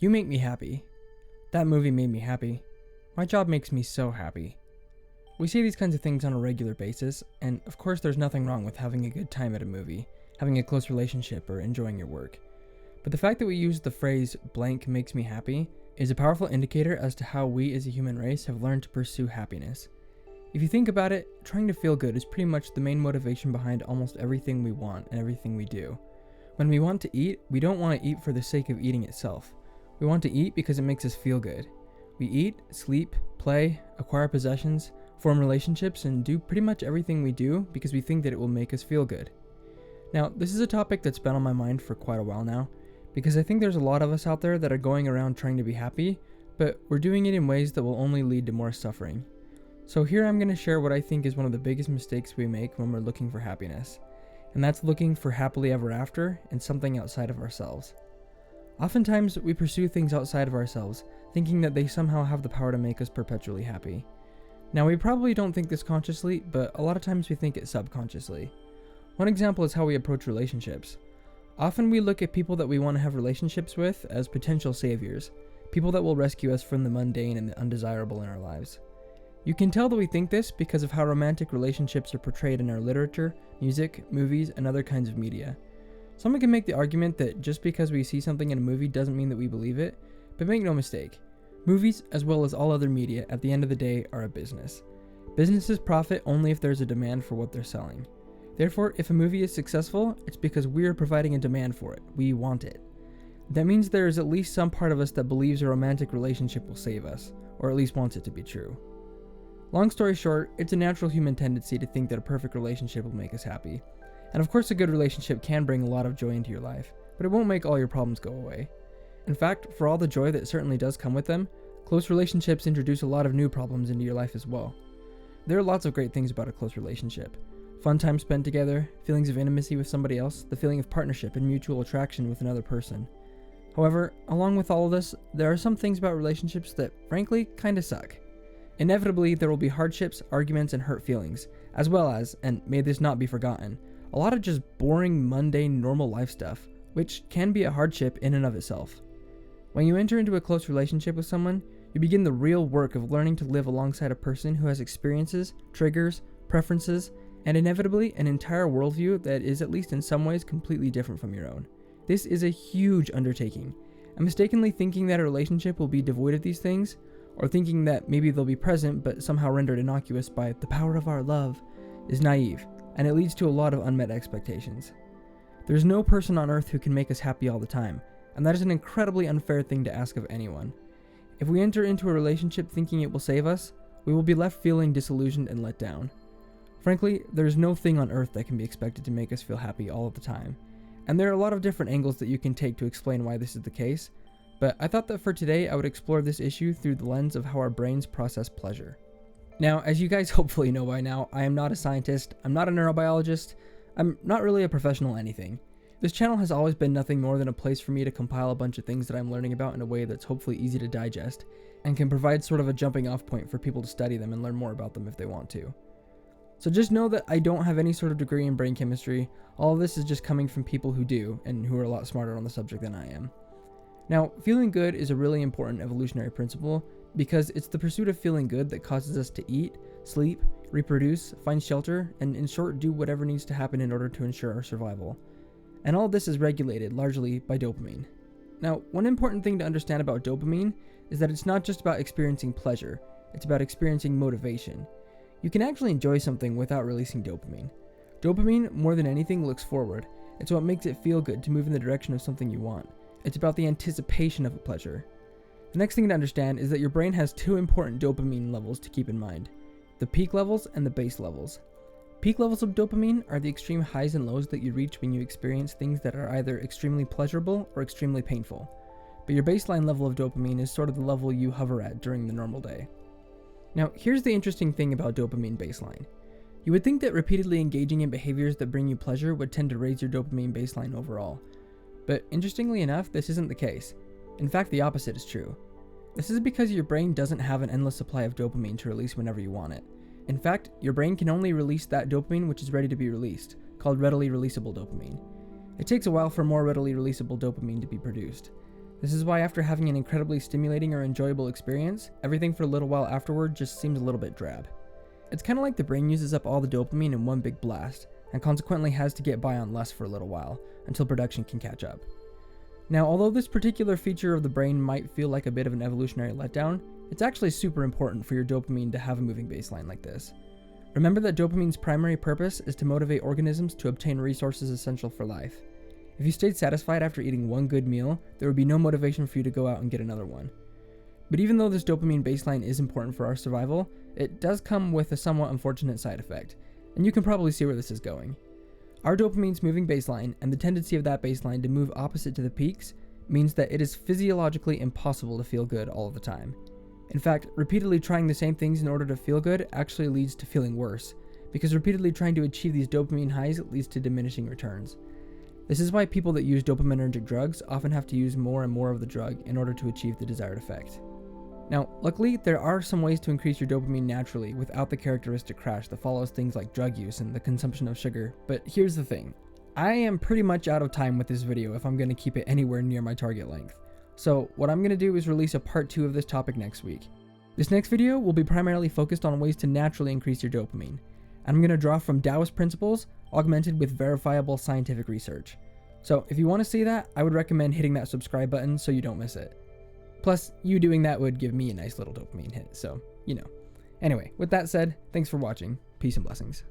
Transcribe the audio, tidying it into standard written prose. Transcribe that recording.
You make me happy. That movie made me happy. My job makes me so happy. We say these kinds of things on a regular basis, and of course there's nothing wrong with having a good time at a movie, having a close relationship, or enjoying your work. But the fact that we use the phrase blank makes me happy is a powerful indicator as to how we as a human race have learned to pursue happiness. If you think about it, trying to feel good is pretty much the main motivation behind almost everything we want and everything we do. When we want to eat, we don't want to eat for the sake of eating itself. We want to eat because it makes us feel good. We eat, sleep, play, acquire possessions, form relationships, and do pretty much everything we do because we think that it will make us feel good. Now, this is a topic that's been on my mind for quite a while now, because I think there's a lot of us out there that are going around trying to be happy, but we're doing it in ways that will only lead to more suffering. So here I'm going to share what I think is one of the biggest mistakes we make when we're looking for happiness, and that's looking for happily ever after in something outside of ourselves. Oftentimes, we pursue things outside of ourselves, thinking that they somehow have the power to make us perpetually happy. Now, we probably don't think this consciously, but a lot of times we think it subconsciously. One example is how we approach relationships. Often we look at people that we want to have relationships with as potential saviors, people that will rescue us from the mundane and the undesirable in our lives. You can tell that we think this because of how romantic relationships are portrayed in our literature, music, movies, and other kinds of media. Someone can make the argument that just because we see something in a movie doesn't mean that we believe it, but make no mistake. Movies, as well as all other media, at the end of the day are a business. Businesses profit only if there's a demand for what they're selling. Therefore, if a movie is successful, it's because we're providing a demand for it. We want it. That means there is at least some part of us that believes a romantic relationship will save us, or at least wants it to be true. Long story short, it's a natural human tendency to think that a perfect relationship will make us happy. And of course, a good relationship can bring a lot of joy into your life, but it won't make all your problems go away. In fact, for all the joy that certainly does come with them, close relationships introduce a lot of new problems into your life as well. There are lots of great things about a close relationship. Fun time spent together, feelings of intimacy with somebody else, the feeling of partnership and mutual attraction with another person. However, along with all of this, there are some things about relationships that frankly kinda suck. Inevitably, there will be hardships, arguments, and hurt feelings, as well as, and may this not be forgotten, a lot of just boring, mundane, normal life stuff, which can be a hardship in and of itself. When you enter into a close relationship with someone, you begin the real work of learning to live alongside a person who has experiences, triggers, preferences, and inevitably an entire worldview that is at least in some ways completely different from your own. This is a huge undertaking, and mistakenly thinking that a relationship will be devoid of these things, or thinking that maybe they'll be present but somehow rendered innocuous by the power of our love, is naive, and it leads to a lot of unmet expectations. There's no person on earth who can make us happy all the time, and that is an incredibly unfair thing to ask of anyone. If we enter into a relationship thinking it will save us, we will be left feeling disillusioned and let down. Frankly, there's no thing on earth that can be expected to make us feel happy all of the time, and there are a lot of different angles that you can take to explain why this is the case, but I thought that for today I would explore this issue through the lens of how our brains process pleasure. Now, as you guys hopefully know by now, I am not a scientist, I'm not a neurobiologist, I'm not really a professional anything. This channel has always been nothing more than a place for me to compile a bunch of things that I'm learning about in a way that's hopefully easy to digest, and can provide sort of a jumping off point for people to study them and learn more about them if they want to. So just know that I don't have any sort of degree in brain chemistry, all of this is just coming from people who do, and who are a lot smarter on the subject than I am. Now, feeling good is a really important evolutionary principle, because it's the pursuit of feeling good that causes us to eat, sleep, reproduce, find shelter, and in short do whatever needs to happen in order to ensure our survival. And all this is regulated largely by dopamine. Now, one important thing to understand about dopamine is that it's not just about experiencing pleasure, it's about experiencing motivation. You can actually enjoy something without releasing dopamine. Dopamine, more than anything, looks forward. It's what makes it feel good to move in the direction of something you want. It's about the anticipation of a pleasure. The next thing to understand is that your brain has two important dopamine levels to keep in mind: the peak levels and the base levels. Peak levels of dopamine are the extreme highs and lows that you reach when you experience things that are either extremely pleasurable or extremely painful. But your baseline level of dopamine is sort of the level you hover at during the normal day. Now, here's the interesting thing about dopamine baseline. You would think that repeatedly engaging in behaviors that bring you pleasure would tend to raise your dopamine baseline overall. But interestingly enough, this isn't the case. In fact, the opposite is true. This is because your brain doesn't have an endless supply of dopamine to release whenever you want it. In fact, your brain can only release that dopamine which is ready to be released, called readily releasable dopamine. It takes a while for more readily releasable dopamine to be produced. This is why after having an incredibly stimulating or enjoyable experience, everything for a little while afterward just seems a little bit drab. It's kind of like the brain uses up all the dopamine in one big blast, and consequently has to get by on less for a little while, until production can catch up. Now, although this particular feature of the brain might feel like a bit of an evolutionary letdown, it's actually super important for your dopamine to have a moving baseline like this. Remember that dopamine's primary purpose is to motivate organisms to obtain resources essential for life. If you stayed satisfied after eating one good meal, there would be no motivation for you to go out and get another one. But even though this dopamine baseline is important for our survival, it does come with a somewhat unfortunate side effect, and you can probably see where this is going. Our dopamine's moving baseline, and the tendency of that baseline to move opposite to the peaks, means that it is physiologically impossible to feel good all of the time. In fact, repeatedly trying the same things in order to feel good actually leads to feeling worse, because repeatedly trying to achieve these dopamine highs leads to diminishing returns. This is why people that use dopaminergic drugs often have to use more and more of the drug in order to achieve the desired effect. Now, luckily, there are some ways to increase your dopamine naturally without the characteristic crash that follows things like drug use and the consumption of sugar, but here's the thing. I am pretty much out of time with this video if I'm going to keep it anywhere near my target length. So what I'm going to do is release a part 2 of this topic next week. This next video will be primarily focused on ways to naturally increase your dopamine, and I'm going to draw from Taoist principles augmented with verifiable scientific research. So if you want to see that, I would recommend hitting that subscribe button so you don't miss it. Plus, you doing that would give me a nice little dopamine hit, so, you know. Anyway, with that said, thanks for watching. Peace and blessings.